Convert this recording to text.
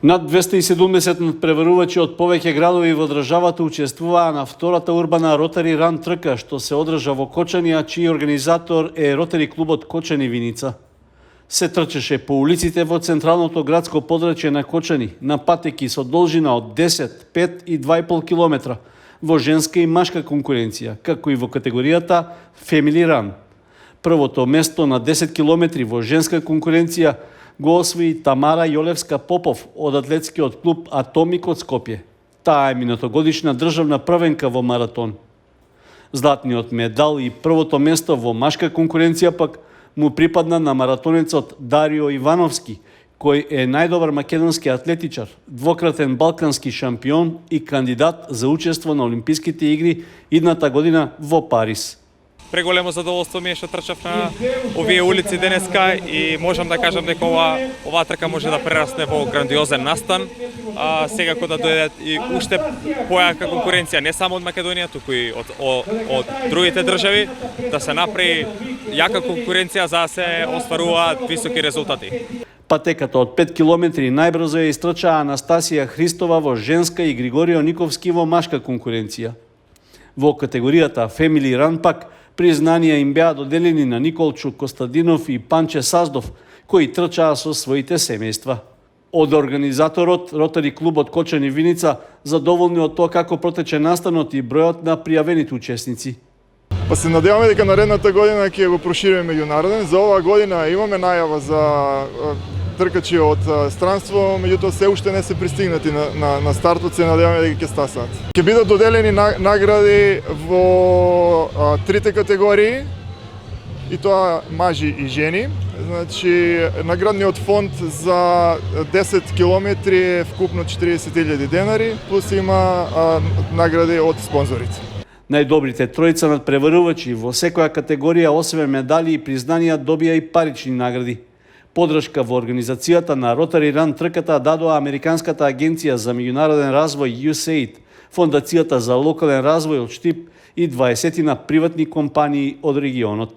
Над 270 надпреварувачи од повеќе градови во државата учествуваа на втората урбана Ротари Ран трка, што се одржа во Кочани, а чиј организатор е Ротари клубот Кочани Виница. Се трчеше по улиците во централното градско подрачје на Кочани, на патеки со должина од 10, 5 и 2,5 километра, во женска и машка конкуренција, како и во категоријата Family Run. Првото место на 10 километри во женска конкуренција го освои Тамара Јолевска Попов од атлетскиот клуб Атомик од Скопје. Таа е минатогодишна државна првенка во маратон. Златниот медал и првото место во машка конкуренција пак му припадна на маратонецот Дарио Ивановски, кој е најдобар македонски атлетичар, двократен балкански шампион и кандидат за учество на Олимписките игри идната година во Париз. Преголемо задоволство ми е што трчав на овие улици денеска и можам да кажам дека оваа трка може да прерасне во грандиозен настан. Секако да дојде и уште појака конкуренција не само од Македонија, туку и од другите држави, да се направи јака конкуренција за да се остваруваат високи резултати. Патеката од 5 километри најбрзо ја истрчаа Анастасија Христова во женска и Григорио Никовски во машка конкуренција. Во категоријата Family Run пак признанија им беа доделени на Николчу Костадинов и Панче Саздов, кои трчаа со своите семејства. Од организаторот, Ротари клубот Кочани Виница, задоволни од тоа како протече настанот и бројот на пријавените учесници. Па се надеваме дека наредната година ќе го прошириме меѓународен. За оваа година имаме најава за тркачи од странство, меѓутоа се уште не се пристигнати на стартот, се надеваме дека ќе стасаат. Ќе бидат доделени награди во трите категории, и тоа мажи и жени. Значи, наградниот фонд за 10 километри е вкупно 40.000 денари, плюс има награди од спонзорите. Најдобрите тројца надпреварувачи во секоја категорија освен медали и признанија добија и парични награди. Подршка во организацијата на Ротари Ран трката дадоа Американската агенција за меѓународен развој USAID, Фондацијата за локален развој од Штип и 20 приватни компании од регионот.